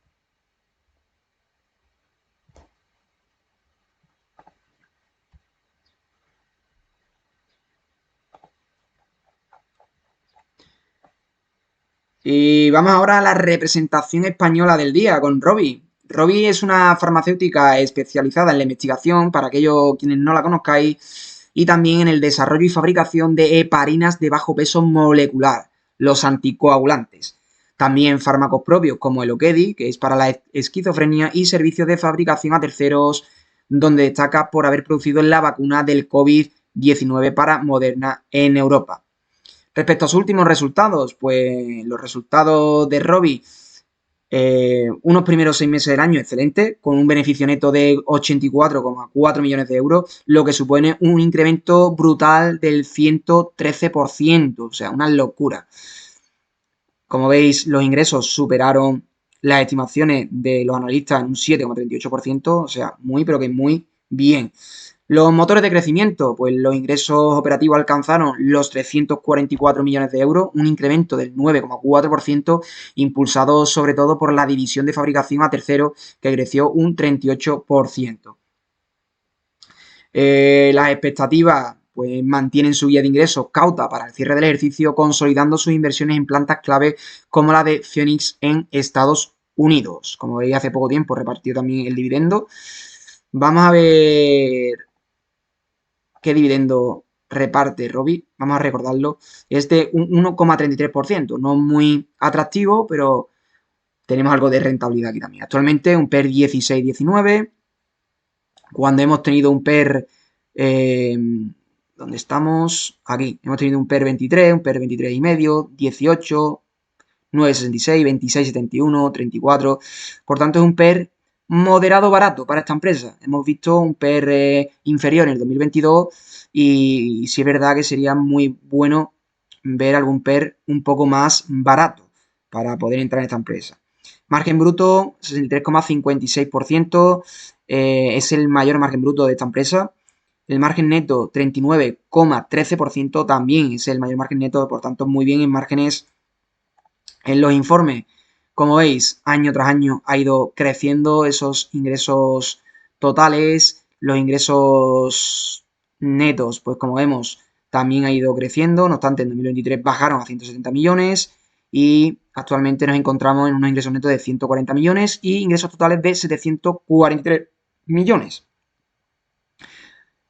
Y vamos ahora a la representación española del día con Robi. Robi es una farmacéutica especializada en la investigación, para aquellos quienes no la conozcáis, y también en el desarrollo y fabricación de heparinas de bajo peso molecular, los anticoagulantes. También fármacos propios como el Okedi, que es para la esquizofrenia, y servicios de fabricación a terceros, donde destaca por haber producido la vacuna del COVID-19 para Moderna en Europa. Respecto a sus últimos resultados, pues los resultados de Robi, unos primeros 6 meses del año excelente, con un beneficio neto de 84,4 millones de euros, lo que supone un incremento brutal del 113%, o sea, una locura. Como veis, los ingresos superaron las estimaciones de los analistas en un 7,38%, o sea, muy, pero que muy bien. Los motores de crecimiento, pues los ingresos operativos alcanzaron los 344 millones de euros, un incremento del 9,4%, impulsado sobre todo por la división de fabricación a terceros, que creció un 38%. Las expectativas pues mantienen su guía de ingresos cauta para el cierre del ejercicio, consolidando sus inversiones en plantas clave como la de Phoenix en Estados Unidos. Como veis, hace poco tiempo repartió también el dividendo. Vamos a ver qué dividendo reparte Robi. Vamos a recordarlo. Es de un 1,33%. No muy atractivo, pero tenemos algo de rentabilidad aquí también. Actualmente un PER 16-19. Cuando hemos tenido un PER... ¿dónde estamos? Aquí. Hemos tenido un PER 23, un PER 23,5, 18, 9,66, 26,71, 34. Por tanto, es un PER moderado barato para esta empresa. Hemos visto un PER inferior en el 2022 y sí es verdad que sería muy bueno ver algún PER un poco más barato para poder entrar en esta empresa. Margen bruto, 63,56%, es el mayor margen bruto de esta empresa. El margen neto, 39,13%, también es el mayor margen neto, por tanto, muy bien en márgenes. En los informes, como veis, año tras año ha ido creciendo esos ingresos totales, los ingresos netos, pues como vemos, también ha ido creciendo, no obstante, en 2023 bajaron a 170 millones y actualmente nos encontramos en unos ingresos netos de 140 millones y ingresos totales de 743 millones.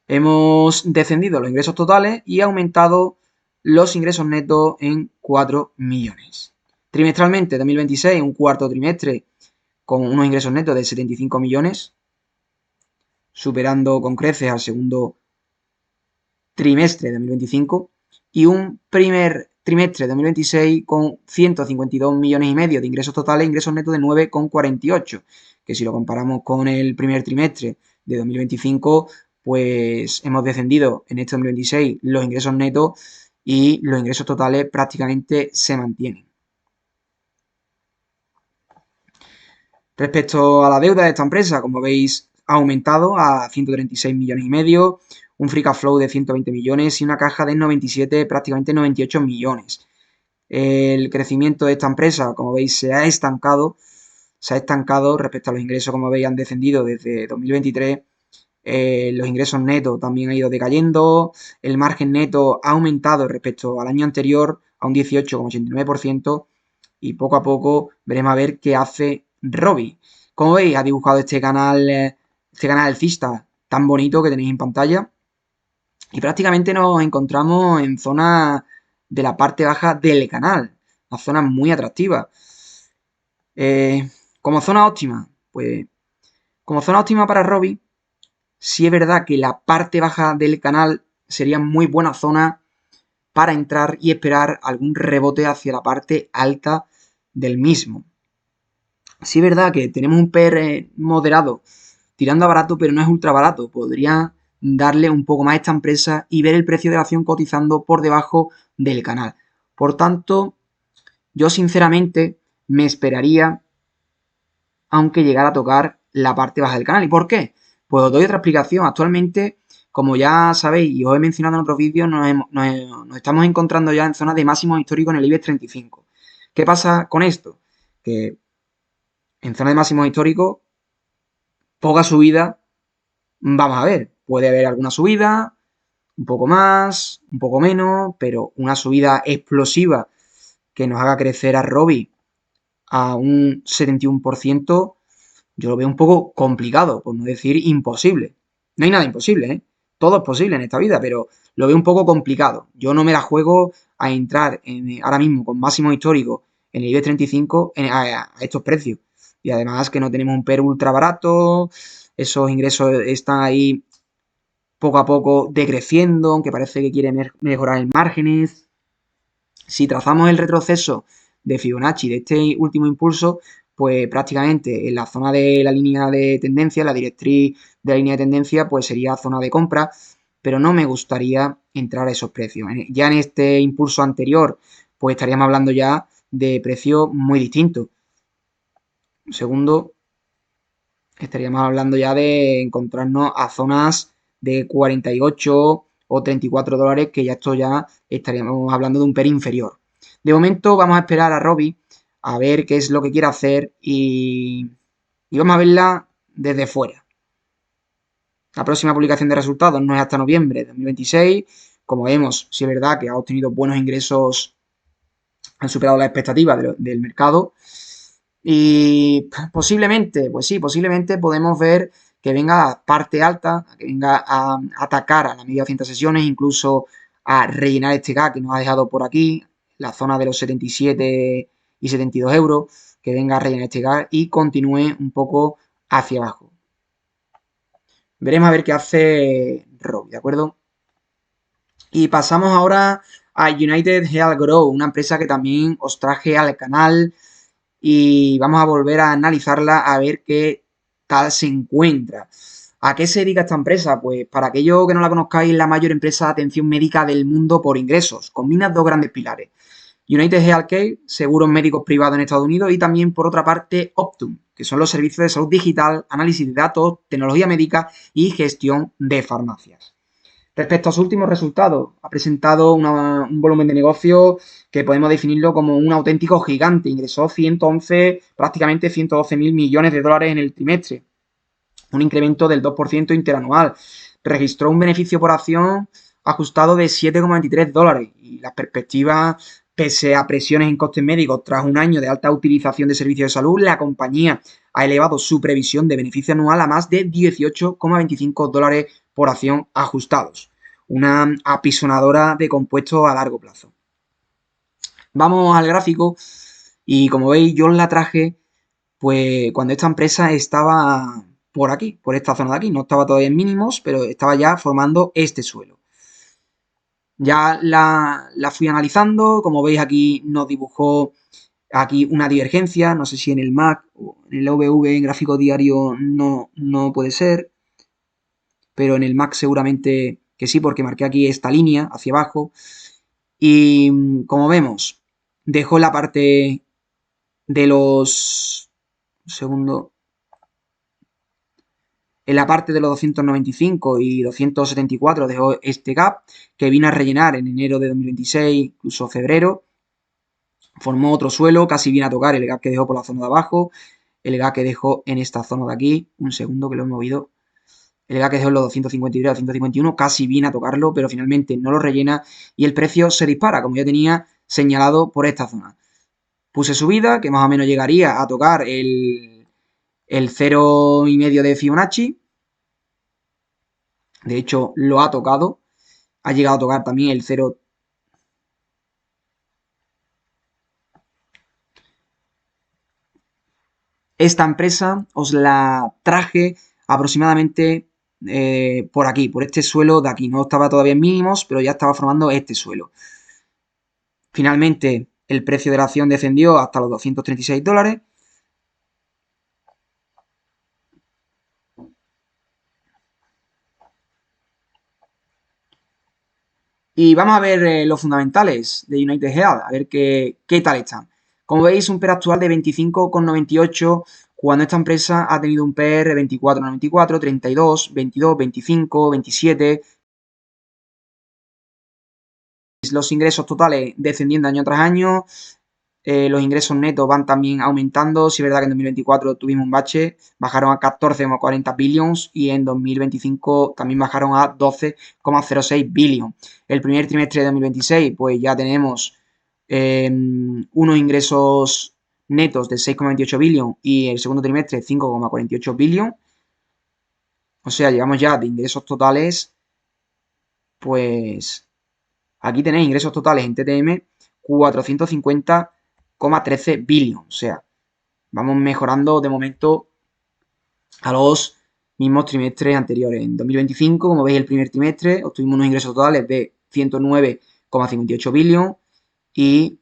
Hemos descendido los ingresos totales y aumentado los ingresos netos en 4 millones. Trimestralmente, 2026, un cuarto trimestre con unos ingresos netos de 75 millones, superando con creces al segundo trimestre de 2025, y un primer trimestre de 2026 con 152 millones y medio de ingresos totales, ingresos netos de 9,48, que si lo comparamos con el primer trimestre de 2025, pues hemos descendido en este 2026 los ingresos netos y los ingresos totales prácticamente se mantienen. Respecto a la deuda de esta empresa, como veis, ha aumentado a 136 millones y medio, un free cash flow de 120 millones y una caja de 97, prácticamente 98 millones. El crecimiento de esta empresa, como veis, se ha estancado respecto a los ingresos, como veis, han descendido desde 2023. Los ingresos netos también han ido decayendo, el margen neto ha aumentado respecto al año anterior a un 18,89% y poco a poco veremos a ver qué hace Robbie. Como veis, ha dibujado este canal alcista tan bonito que tenéis en pantalla y prácticamente nos encontramos en zona de la parte baja del canal, una zona muy atractiva. Eh, como zona óptima, pues como zona óptima para Robbie, sí es verdad que la parte baja del canal sería muy buena zona para entrar y esperar algún rebote hacia la parte alta del mismo. Sí es verdad que tenemos un PR moderado tirando a barato, pero no es ultra barato. Podría darle un poco más a esta empresa y ver el precio de la acción cotizando por debajo del canal. Por tanto, yo sinceramente me esperaría aunque llegara a tocar la parte baja del canal. ¿Y por qué? Pues os doy otra explicación. Actualmente, como ya sabéis y os he mencionado en otros vídeos, nos estamos encontrando ya en zonas de máximos históricos en el IBEX 35. ¿Qué pasa con esto? Que en zonas de máximos históricos, poca subida vamos a ver. Puede haber alguna subida, un poco más, un poco menos, pero una subida explosiva que nos haga crecer a Robbie a un 71%, yo lo veo un poco complicado, por no decir imposible. No hay nada imposible, ¿eh? Todo es posible en esta vida, pero lo veo un poco complicado. Yo no me la juego a entrar ahora mismo con máximo histórico en el IBEX 35 a estos precios. Y además que no tenemos un PER ultra barato, esos ingresos están ahí poco a poco decreciendo, aunque parece que quiere mejorar en márgenes. Si trazamos el retroceso de Fibonacci de este último impulso, pues prácticamente en la zona de la línea de tendencia, la directriz de la línea de tendencia, pues sería zona de compra, pero no me gustaría entrar a esos precios. Ya en este impulso anterior, pues estaríamos hablando ya de precios muy distintos. Segundo, estaríamos hablando ya de encontrarnos a zonas de 48 o 34 dólares, que ya esto ya estaríamos hablando de un PER inferior. De momento vamos a esperar a Robbie a ver qué es lo que quiere hacer y vamos a verla desde fuera. La próxima publicación de resultados no es hasta noviembre de 2026. Como vemos, sí es verdad que ha obtenido buenos ingresos, han superado las expectativas del mercado. Y posiblemente, pues sí, posiblemente podemos ver que venga a parte alta, que venga a atacar a la media de 200 sesiones, incluso a rellenar este gap que nos ha dejado por aquí, la zona de los 77 y 72 euros, que venga a rellenar este gap y continúe un poco hacia abajo. Veremos a ver qué hace Rob, ¿de acuerdo? Y pasamos ahora a United Health Grow, una empresa que también os traje al canal y vamos a volver a analizarla a ver qué tal se encuentra. ¿A qué se dedica esta empresa? Pues para aquellos que no la conozcáis, es la mayor empresa de atención médica del mundo por ingresos. Combina dos grandes pilares. United Healthcare, seguros médicos privados en Estados Unidos, y también, por otra parte, Optum, que son los servicios de salud digital, análisis de datos, tecnología médica y gestión de farmacias. Respecto a sus últimos resultados, ha presentado un volumen de negocio que podemos definirlo como un auténtico gigante. Ingresó 111, prácticamente 112 mil millones de dólares en el trimestre, un incremento del 2% interanual. Registró un beneficio por acción ajustado de 7,23 dólares y las perspectivas, pese a presiones en costes médicos tras un año de alta utilización de servicios de salud, la compañía ha elevado su previsión de beneficio anual a más de 18,25 dólares por acción ajustados. Una apisonadora de compuestos a largo plazo. Vamos al gráfico y como veis yo la traje pues cuando esta empresa estaba por aquí, por esta zona de aquí. No estaba todavía en mínimos, pero estaba ya formando este suelo. Ya la fui analizando, como veis aquí nos dibujó aquí una divergencia, no sé si en el MAC o en el OVV en gráfico diario no puede ser, pero en el MAC seguramente que sí, porque marqué aquí esta línea hacia abajo. Y como vemos, dejó la parte de los Un segundo. En la parte de los 295 y 274 dejó este gap que vino a rellenar en enero de 2026, incluso febrero. Formó otro suelo, casi viene a tocar el gap que dejó por la zona de abajo, el gap que dejó en esta zona de aquí. Un segundo que lo he movido. El gap que dejó en los 253 a 151 casi viene a tocarlo, pero finalmente no lo rellena y el precio se dispara, como ya tenía señalado por esta zona. Puse subida, que más o menos llegaría a tocar el 0,5 de Fibonacci. De hecho, lo ha tocado. Ha llegado a tocar también el 0. Esta empresa os la traje aproximadamente por aquí, por este suelo de aquí. No estaba todavía en mínimos, pero ya estaba formando este suelo. Finalmente, el precio de la acción descendió hasta los $236. Y vamos a ver los fundamentales de United Health, a ver qué tal están. Como veis, un PER actual de 25,98, cuando esta empresa ha tenido un PER de 24,94, 32, 22, 25, 27. Los ingresos totales descendiendo año tras año. Los ingresos netos van también aumentando. Si es verdad que en 2024 tuvimos un bache, bajaron a 14,40 billions y en 2025 también bajaron a 12,06 billions. El primer trimestre de 2026 pues ya tenemos unos ingresos netos de 6,28 billions y el segundo trimestre 5,48 billions. O sea, llegamos ya de ingresos totales, pues aquí tenéis ingresos totales en TTM 450,13 billions. O sea, vamos mejorando de momento a los mismos trimestres anteriores. En 2025, como veis, el primer trimestre obtuvimos unos ingresos totales de 109,58 billions y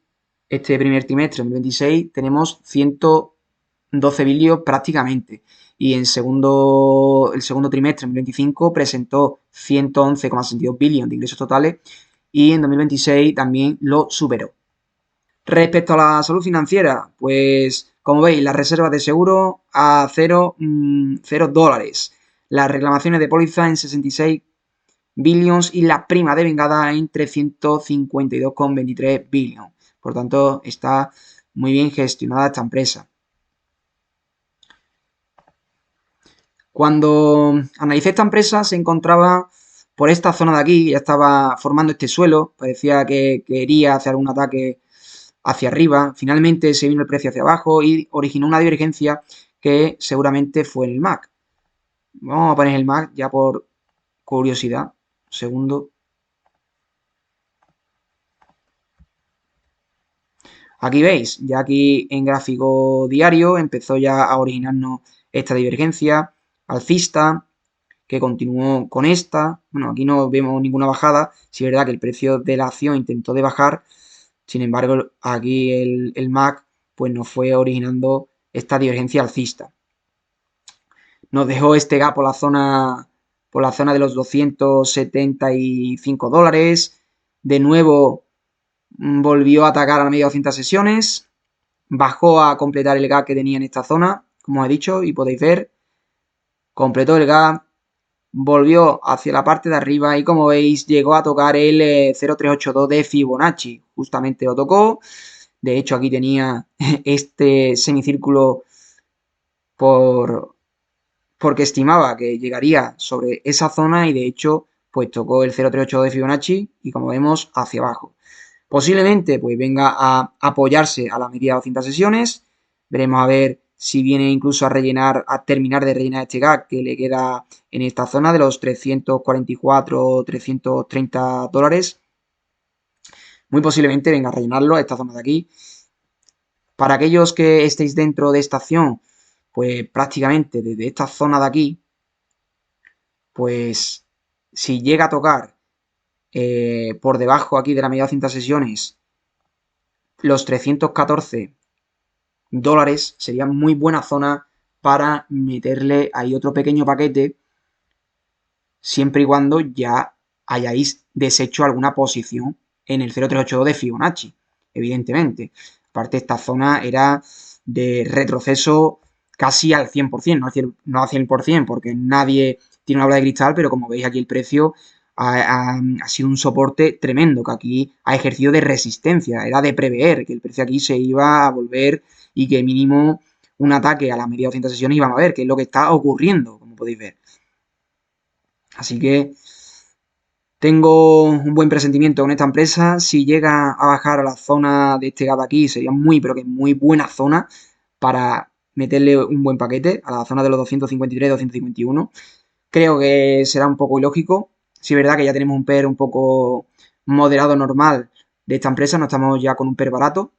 este primer trimestre, 2026, tenemos 112 billions prácticamente. Y en el segundo trimestre, 2025, presentó 111,62 billions de ingresos totales y en 2026 también lo superó. Respecto a la salud financiera, pues como veis, las reservas de seguro a cero dólares, las reclamaciones de póliza en 66 billions y la prima de vengada en 352,23 billions. Por tanto, está muy bien gestionada esta empresa. Cuando analicé esta empresa se encontraba por esta zona de aquí, ya estaba formando este suelo, parecía que quería hacer algún ataque hacia arriba, finalmente se vino el precio hacia abajo y originó una divergencia que seguramente fue en el MAC. Vamos a poner el MAC ya por curiosidad. Segundo. Aquí veis, ya aquí en gráfico diario empezó ya a originarnos esta divergencia alcista que continuó con esta. Bueno, aquí no vemos ninguna bajada. Si es verdad que el precio de la acción intentó de bajar, sin embargo, aquí el MAC pues nos fue originando esta divergencia alcista. Nos dejó este gap por la zona de los $275. De nuevo volvió a atacar a la media de 200 sesiones. Bajó a completar el gap que tenía en esta zona, como os he dicho, y podéis ver. Completó el gap, volvió hacia la parte de arriba y como veis llegó a tocar el 0,382 de Fibonacci. Justamente lo tocó. De hecho, aquí tenía este semicírculo porque estimaba que llegaría sobre esa zona y de hecho pues tocó el 0,382 de Fibonacci y como vemos hacia abajo. Posiblemente pues venga a apoyarse a la media de 200 sesiones. Veremos a ver si viene incluso a terminar de rellenar este gap que le queda en esta zona de los 344, 330 dólares. Muy posiblemente venga a rellenarlo a esta zona de aquí. Para aquellos que estéis dentro de esta acción, pues prácticamente desde esta zona de aquí, pues si llega a tocar por debajo aquí de la media de 200 sesiones los 314 dólares, sería muy buena zona para meterle ahí otro pequeño paquete, siempre y cuando ya hayáis deshecho alguna posición en el 0,382 de Fibonacci, evidentemente. Aparte, esta zona era de retroceso casi al 100%, no al 100%, porque nadie tiene una bola de cristal, pero como veis aquí el precio ha sido un soporte tremendo, que aquí ha ejercido de resistencia, era de prever que el precio aquí se iba a volver y que mínimo un ataque a la media 200 sesiones íbamos a ver, que es lo que está ocurriendo, como podéis ver. Así que tengo un buen presentimiento con esta empresa. Si llega a bajar a la zona de este gap aquí, sería muy, pero que muy buena zona para meterle un buen paquete a la zona de los 253, 251. Creo que será un poco ilógico. Si es verdad que ya tenemos un PER un poco moderado normal de esta empresa, no estamos ya con un PER barato.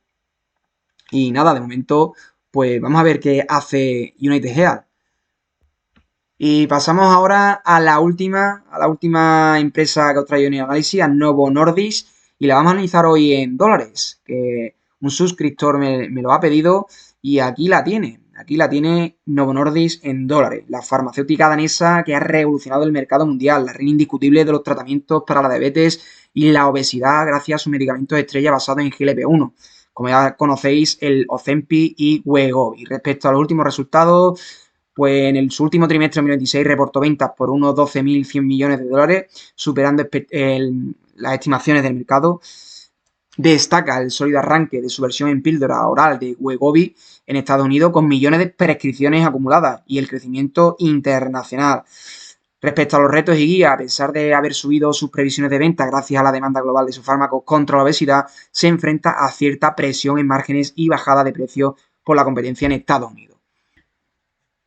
Y nada, de momento, pues vamos a ver qué hace United Health. Y pasamos ahora a la última empresa que os traigo en el análisis, a Novo Nordisk, y la vamos a analizar hoy en dólares, que un suscriptor me lo ha pedido y aquí la tiene Novo Nordisk en dólares, la farmacéutica danesa que ha revolucionado el mercado mundial, la reina indiscutible de los tratamientos para la diabetes y la obesidad gracias a su medicamento estrella basado en GLP-1. Como ya conocéis, el Ozempic y Wegovy. Y respecto a los últimos resultados, pues en su último trimestre de 2026 reportó ventas por unos 12.100 millones de dólares, superando las estimaciones del mercado. Destaca el sólido arranque de su versión en píldora oral de Wegovy en Estados Unidos con millones de prescripciones acumuladas y el crecimiento internacional. Respecto a los retos y guías, a pesar de haber subido sus previsiones de venta gracias a la demanda global de sus fármacos contra la obesidad, se enfrenta a cierta presión en márgenes y bajada de precios por la competencia en Estados Unidos.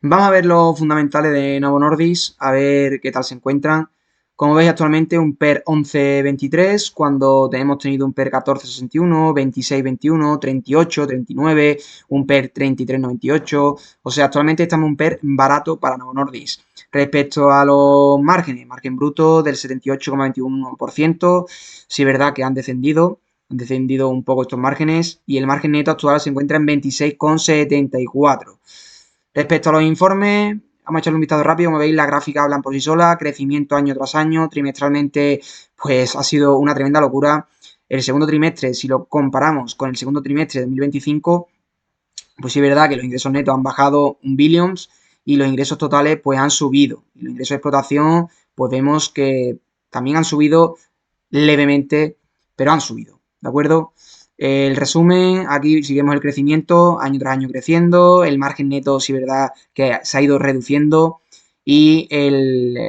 Vamos a ver los fundamentales de Novo Nordisk, a ver qué tal se encuentran. Como veis actualmente un PER 11.23, cuando hemos tenido un PER 14.61, 26.21, 38, 39, un PER 33.98. O sea, actualmente estamos en un PER barato para Novo Nordisk. Respecto a los márgenes, margen bruto del 78,21%, sí es verdad que han descendido un poco estos márgenes y el margen neto actual se encuentra en 26,74. Respecto a los informes, vamos a echarle un vistazo rápido. Como veis, las gráficas hablan por sí solas, crecimiento año tras año, trimestralmente, pues ha sido una tremenda locura. El segundo trimestre, si lo comparamos con el segundo trimestre de 2025, pues sí es verdad que los ingresos netos han bajado un billions y los ingresos totales pues han subido. Y los ingresos de explotación, pues vemos que también han subido levemente, pero han subido, ¿de acuerdo? El resumen, aquí seguimos el crecimiento, año tras año creciendo, el margen neto, sí es verdad que se ha ido reduciendo y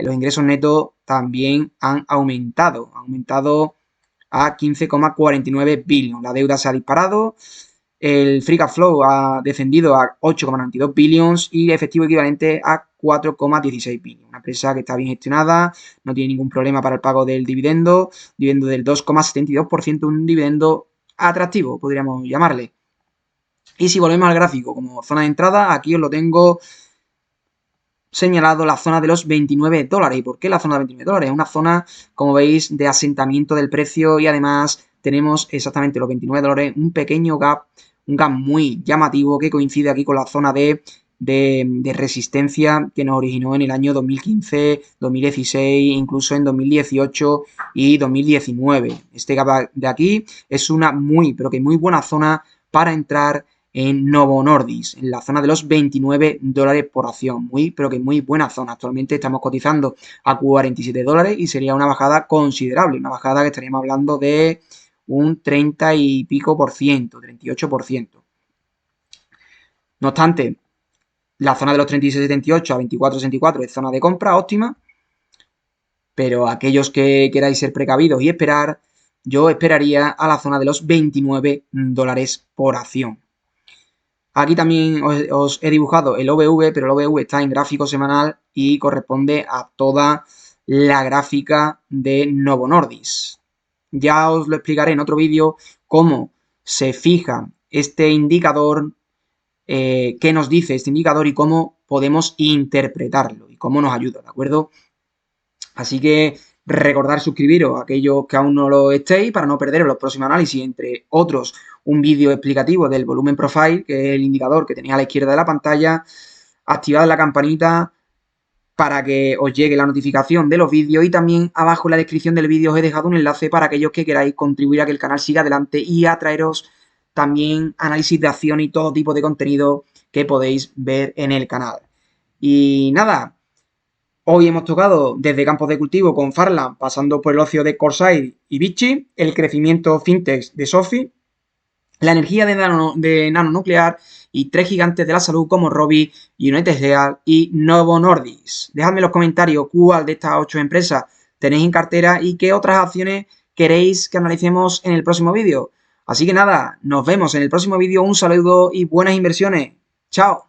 los ingresos netos también han aumentado a 15,49 billones. La deuda se ha disparado, el free cash flow ha descendido a 8,92 billions y el efectivo equivalente a 4,16 billions. Una empresa que está bien gestionada, no tiene ningún problema para el pago del dividendo del 2,72%, un dividendo atractivo, podríamos llamarle. Y si volvemos al gráfico como zona de entrada, aquí os lo tengo señalado, la zona de los 29 dólares. ¿Y por qué la zona de 29 dólares? Es una zona, como veis, de asentamiento del precio y además tenemos exactamente los 29 dólares, un pequeño gap, un gap muy llamativo que coincide aquí con la zona de resistencia que nos originó en el año 2015, 2016, incluso en 2018 y 2019. Este gap de aquí es una muy, pero que muy buena zona para entrar en Novo Nordisk, en la zona de los 29 dólares por acción. Muy, pero que muy buena zona. Actualmente estamos cotizando a 47 dólares y sería una bajada considerable, una bajada que estaríamos hablando de un 30 y pico por ciento, 38%. No obstante, la zona de los 36,78 a 24,64 es zona de compra óptima, pero aquellos que queráis ser precavidos y esperar, yo esperaría a la zona de los 29 dólares por acción. Aquí también os he dibujado el OVV, pero el OVV está en gráfico semanal y corresponde a toda la gráfica de Novo Nordisk. Ya os lo explicaré en otro vídeo cómo se fija este indicador, qué nos dice este indicador y cómo podemos interpretarlo y cómo nos ayuda, ¿de acuerdo? Así que recordar suscribiros a aquellos que aún no lo estéis para no perderos los próximos análisis, entre otros un vídeo explicativo del volumen profile, que es el indicador que tenéis a la izquierda de la pantalla, activad la campanita para que os llegue la notificación de los vídeos y también abajo en la descripción del vídeo os he dejado un enlace para aquellos que queráis contribuir a que el canal siga adelante y atraeros también análisis de acción y todo tipo de contenido que podéis ver en el canal. Y nada, hoy hemos tocado desde campos de cultivo con Farland, pasando por el ocio de Corsair y Vichy, el crecimiento fintech de Sophie, la energía de nanonuclear y tres gigantes de la salud como Robi, United Health y Novo Nordisk. Dejadme en los comentarios cuál de estas 8 empresas tenéis en cartera y qué otras acciones queréis que analicemos en el próximo vídeo. Así que nada, nos vemos en el próximo vídeo. Un saludo y buenas inversiones. ¡Chao!